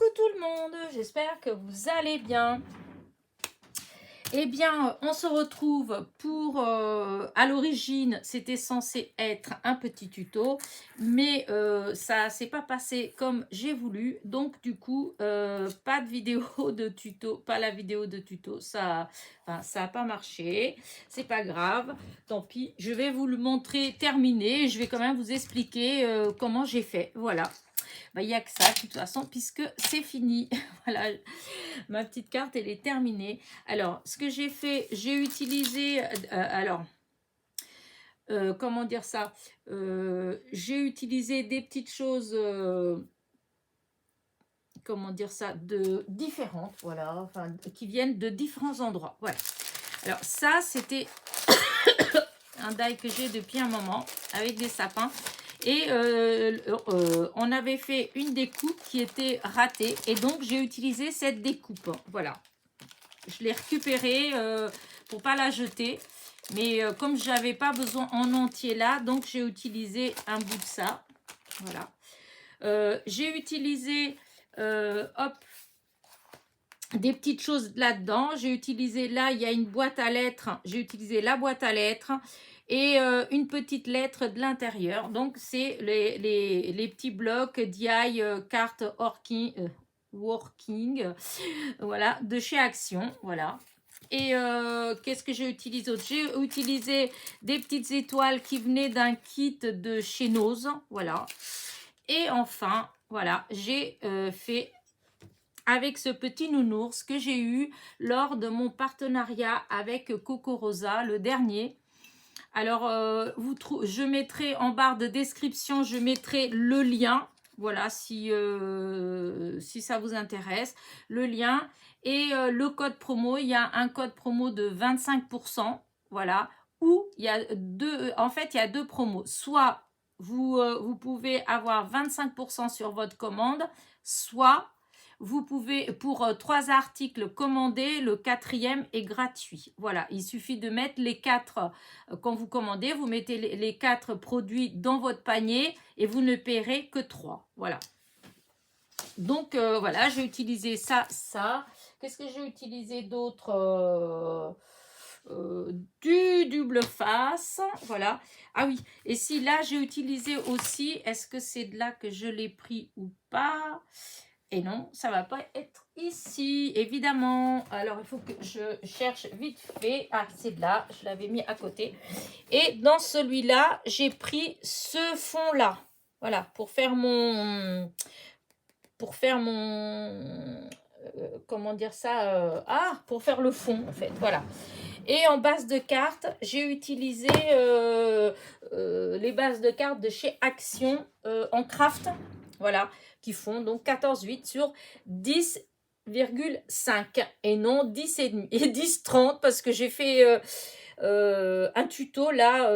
Coucou tout le monde, j'espère que vous allez bien. Eh bien, on se retrouve pour, à l'origine, c'était censé être un petit tuto, mais ça s'est pas passé comme j'ai voulu. Donc, du coup, pas de vidéo de tuto, pas la vidéo de tuto, ça a pas marché. C'est pas grave, tant pis. Je vais vous le montrer terminé. Je vais quand même vous expliquer comment j'ai fait. Voilà. Il n'y a que ça, de toute façon, puisque c'est fini. Voilà, ma petite carte, elle est terminée. Alors, ce que j'ai fait, j'ai utilisé... comment dire ça, j'ai utilisé des petites choses... comment dire ça, de différentes, voilà, enfin, qui viennent de différents endroits. Voilà. Alors, ça, c'était un die que j'ai depuis un moment, avec des sapins. Et on avait fait une découpe qui était ratée. Et donc, j'ai utilisé cette découpe. Voilà. Je l'ai récupérée pour pas la jeter. Mais comme je n'avais pas besoin en entier là, donc j'ai utilisé un bout de ça. Voilà. J'ai utilisé, hop, des petites choses là-dedans. J'ai utilisé, là, il y a une boîte à lettres. J'ai utilisé la boîte à lettres et une petite lettre de l'intérieur. Donc, c'est les petits blocs DI carte working, voilà, de chez Action, voilà. Et qu'est-ce que j'ai utilisé d'autre? J'ai utilisé des petites étoiles qui venaient d'un kit de chez Nose, voilà. Et enfin, voilà, j'ai fait avec ce petit nounours que j'ai eu lors de mon partenariat avec Coco Rosa, le dernier. Alors, je mettrai en barre de description, je mettrai le lien, voilà, si ça vous intéresse, le lien. Et le code promo, il y a un code promo de 25%, voilà, où il y a en fait, il y a deux promos. Soit vous pouvez avoir 25% sur votre commande, soit vous pouvez, pour 3 articles commandés, le 4e est gratuit. Voilà, il suffit de mettre les 4, quand vous commandez, vous mettez les 4 produits dans votre panier et vous ne paierez que 3. Voilà. Donc, voilà, j'ai utilisé ça. Qu'est-ce que j'ai utilisé d'autre du double face, voilà. Ah oui, et si là, j'ai utilisé aussi, est-ce que c'est de là que je l'ai pris ou pas? Et non, ça va pas être ici, évidemment. Alors, il faut que je cherche vite fait. Ah, c'est de là, je l'avais mis à côté. Et dans celui-là, j'ai pris ce fond-là. Voilà, pour faire mon... comment dire ça pour faire le fond, en fait. Voilà. Et en base de cartes, j'ai utilisé les bases de cartes de chez Action en craft. Voilà, qui font donc 14,8 sur 10,5 et non 10,5 et 10,30 parce que j'ai fait un tuto là,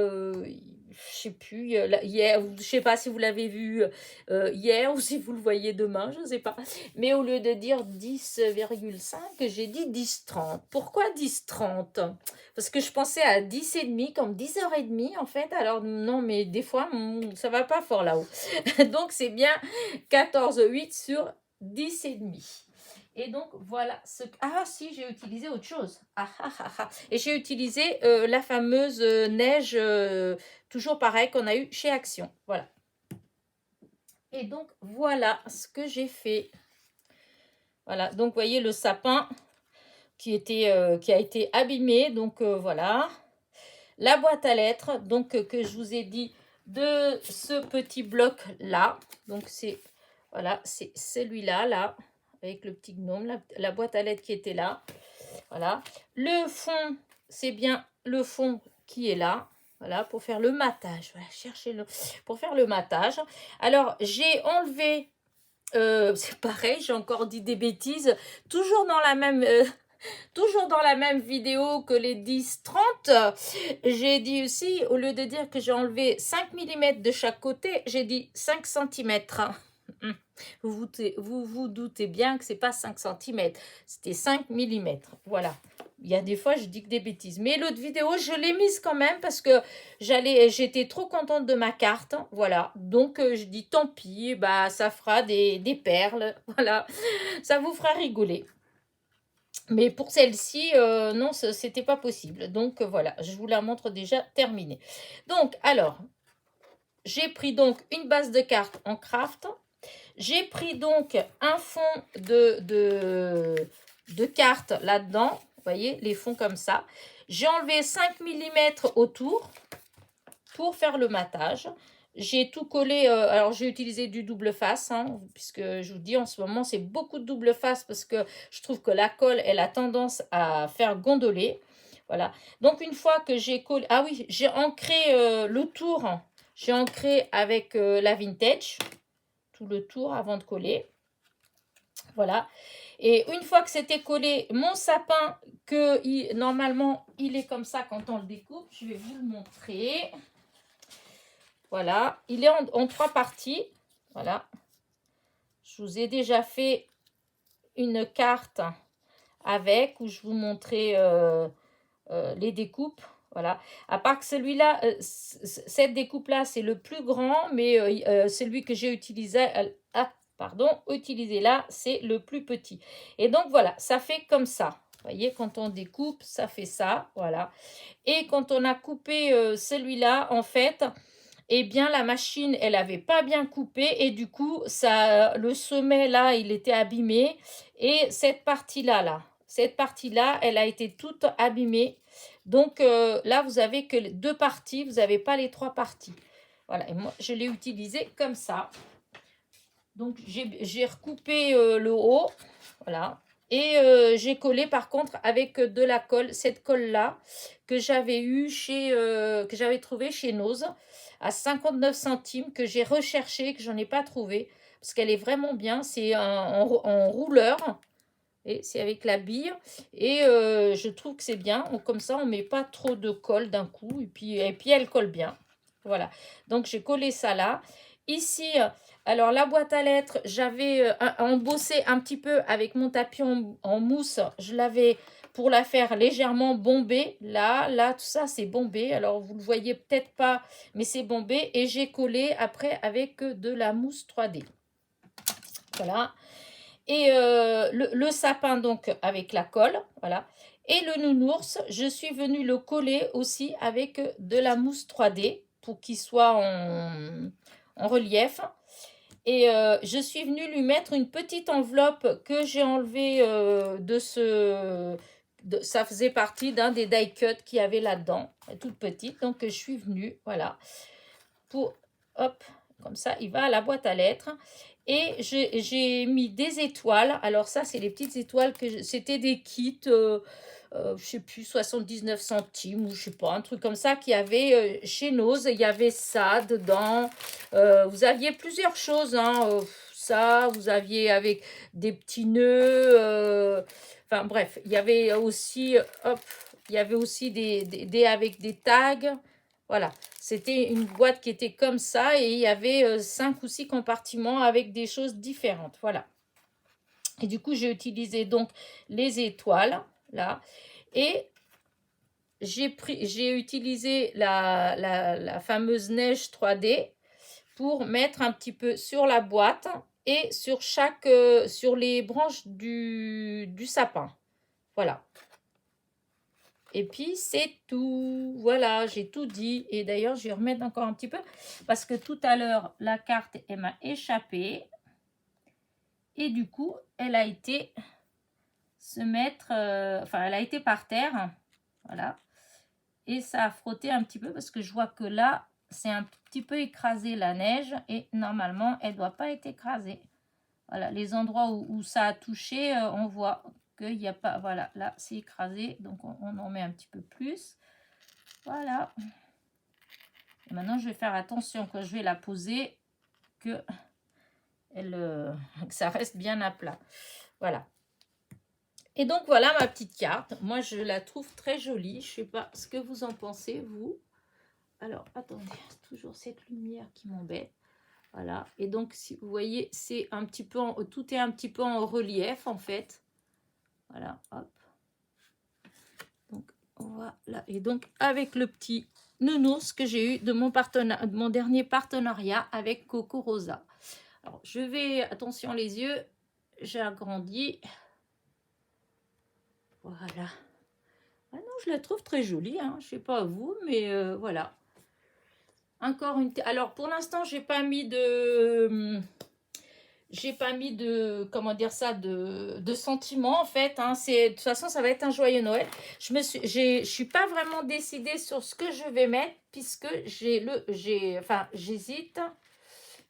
je sais plus, hier, je sais pas si vous l'avez vu hier ou si vous le voyez demain, je sais pas. Mais au lieu de dire 10,5, j'ai dit 10,30. Pourquoi 10,30? Parce que je pensais à 10,5 comme 10h30 en fait. Alors non, mais des fois, ça va pas fort là-haut. Donc c'est bien 14,8 sur 10,5. Et donc, voilà ce que... Ah, si, j'ai utilisé autre chose. Et j'ai utilisé la fameuse neige, toujours pareil, qu'on a eu chez Action. Voilà. Et donc, voilà ce que j'ai fait. Voilà. Donc, vous voyez le sapin qui a été abîmé. Donc, voilà. La boîte à lettres, donc, que je vous ai dit de ce petit bloc-là. Donc, c'est... Voilà, c'est celui-là, là. Avec le petit gnome, la boîte à lettres qui était là. Voilà. Le fond, c'est bien le fond qui est là. Voilà, pour faire le matage. Voilà, cherchez-le. Pour faire le matage. Alors, j'ai enlevé... c'est pareil, j'ai encore dit des bêtises. Toujours dans la même... toujours dans la même vidéo que les 10-30, j'ai dit aussi, au lieu de dire que j'ai enlevé 5 mm de chaque côté, j'ai dit 5 cm. Vous doutez bien que c'est pas 5 centimètres, c'était 5 millimètres. Voilà. Il y a des fois, je dis que des bêtises. Mais l'autre vidéo, je l'ai mise quand même parce que j'étais trop contente de ma carte. Voilà. Donc, je dis tant pis, bah, ça fera des perles. Voilà. Ça vous fera rigoler. Mais pour celle-ci, non, c'était pas possible. Donc, voilà. Je vous la montre déjà terminée. Donc, alors, j'ai pris donc une base de cartes en craft. J'ai pris donc un fond de cartes là-dedans. Vous voyez, les fonds comme ça. J'ai enlevé 5 millimètres autour pour faire le matage. J'ai tout collé. Alors, j'ai utilisé du double face, hein, puisque je vous dis, en ce moment, c'est beaucoup de double face parce que je trouve que la colle, elle a tendance à faire gondoler. Voilà. Donc, une fois que j'ai collé... Ah oui, j'ai ancré le tour. J'ai ancré avec la vintage. Tout le tour avant de coller. Voilà. Et une fois que c'était collé, mon sapin, normalement, il est comme ça quand on le découpe. Je vais vous le montrer. Voilà. Il est en 3 parties. Voilà. Je vous ai déjà fait une carte avec où je vous montrais les découpes. Voilà. À part que celui-là, cette découpe-là, c'est le plus grand, mais celui que j'ai utilisé, utilisé là, c'est le plus petit. Et donc, voilà, ça fait comme ça. Vous voyez, quand on découpe, ça fait ça. Voilà. Et quand on a coupé celui-là, en fait, eh bien, la machine, elle n'avait pas bien coupé. Et du coup, le sommet, là, il était abîmé. Et cette partie-là, elle a été toute abîmée. Donc, là, vous avez que les 2 parties. Vous n'avez pas les 3 parties. Voilà. Et moi, je l'ai utilisé comme ça. Donc, j'ai recoupé le haut. Voilà. Et j'ai collé par contre avec de la colle, cette colle-là que j'avais que j'avais trouvé chez Nose à 59 centimes, que j'ai recherché, que j'en ai pas trouvé. Parce qu'elle est vraiment bien. C'est en rouleur. Et c'est avec la bille. Et je trouve que c'est bien. Comme ça, on ne met pas trop de colle d'un coup. Et puis elle colle bien. Voilà. Donc, j'ai collé ça là. Ici, alors la boîte à lettres, j'avais embossé un petit peu avec mon tapis en mousse. Je l'avais pour la faire légèrement bombée. Là, tout ça, c'est bombé. Alors, vous ne le voyez peut-être pas, mais c'est bombé. Et j'ai collé après avec de la mousse 3D. Voilà. Et le sapin, donc, avec la colle. Voilà. Et le nounours, je suis venue le coller aussi avec de la mousse 3D pour qu'il soit en relief. Et je suis venue lui mettre une petite enveloppe que j'ai enlevée ça faisait partie d'un des die cuts qu'il y avait là-dedans, toute petite. Donc, je suis venue, voilà, hop, comme ça, il va à la boîte à lettres. Et j'ai mis des étoiles. Alors ça, c'est les petites étoiles c'était des kits, je sais plus, 79 centimes ou je sais pas, un truc comme ça qu'il y avait chez Nose. Il y avait ça dedans. Vous aviez plusieurs choses, hein. Ça, vous aviez avec des petits nœuds. Enfin bref, il y avait aussi, avec des tags. Voilà, c'était une boîte qui était comme ça et il y avait 5 ou 6 compartiments avec des choses différentes. Voilà. Et du coup, j'ai utilisé donc les étoiles, là. Et j'ai utilisé la fameuse neige 3D pour mettre un petit peu sur la boîte et sur les branches du sapin. Voilà. Et puis, c'est tout. Voilà, j'ai tout dit. Et d'ailleurs, je vais remettre encore un petit peu. Parce que tout à l'heure, la carte, elle m'a échappé. Et du coup, elle a été elle a été par terre. Voilà. Et ça a frotté un petit peu parce que je vois que là, c'est un petit peu écrasé la neige. Et normalement, elle ne doit pas être écrasée. Voilà, les endroits où ça a touché, on voit qu'il n'y a pas, voilà, là c'est écrasé, donc on en met un petit peu plus. Voilà. Et maintenant, je vais faire attention quand je vais la poser que ça reste bien à plat. Voilà. Et donc, voilà ma petite carte. Moi, je la trouve très jolie. Je ne sais pas ce que vous en pensez, vous. Alors, attendez, toujours cette lumière qui m'embête. Voilà. Et donc, si vous voyez, c'est un petit peu, tout est un petit peu en relief, en fait. Voilà, hop. Donc, voilà. Et donc, avec le petit nounours que j'ai eu de mon dernier partenariat avec Coco Rosa. Alors, je vais, attention les yeux, j'ai agrandi. Voilà. Ah non, je la trouve très jolie, hein. Je sais pas vous, mais voilà. Encore une... Alors, pour l'instant, j'ai pas mis de... comment dire ça, de sentiments, en fait. Hein. De toute façon, ça va être un joyeux Noël. Je suis pas vraiment décidée sur ce que je vais mettre, puisque enfin, j'hésite.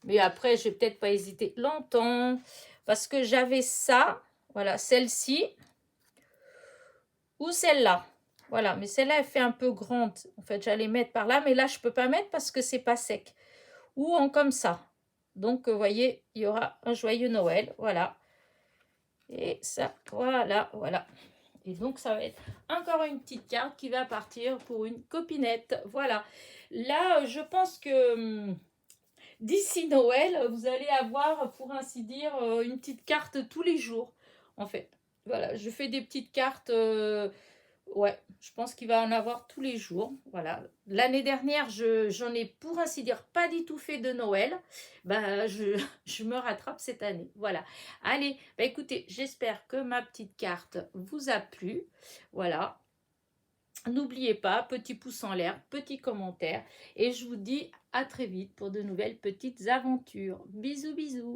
Mais après, je vais peut-être pas hésiter longtemps, parce que j'avais ça, voilà, celle-ci, ou celle-là. Voilà, mais celle-là, elle fait un peu grande. En fait, j'allais mettre par là, mais là, je peux pas mettre parce que c'est pas sec. Ou en comme ça. Donc, vous voyez, il y aura un joyeux Noël. Voilà. Et ça, voilà, voilà. Et donc, ça va être encore une petite carte qui va partir pour une copinette. Voilà. Là, je pense que d'ici Noël, vous allez avoir, pour ainsi dire, une petite carte tous les jours, en fait. Voilà, je fais des petites cartes... ouais, je pense qu'il va en avoir tous les jours. Voilà. L'année dernière, j'en ai pour ainsi dire pas du tout fait de Noël. Bah, je me rattrape cette année. Voilà. Allez, bah écoutez, j'espère que ma petite carte vous a plu. Voilà. N'oubliez pas, petit pouce en l'air, petit commentaire. Et je vous dis à très vite pour de nouvelles petites aventures. Bisous, bisous.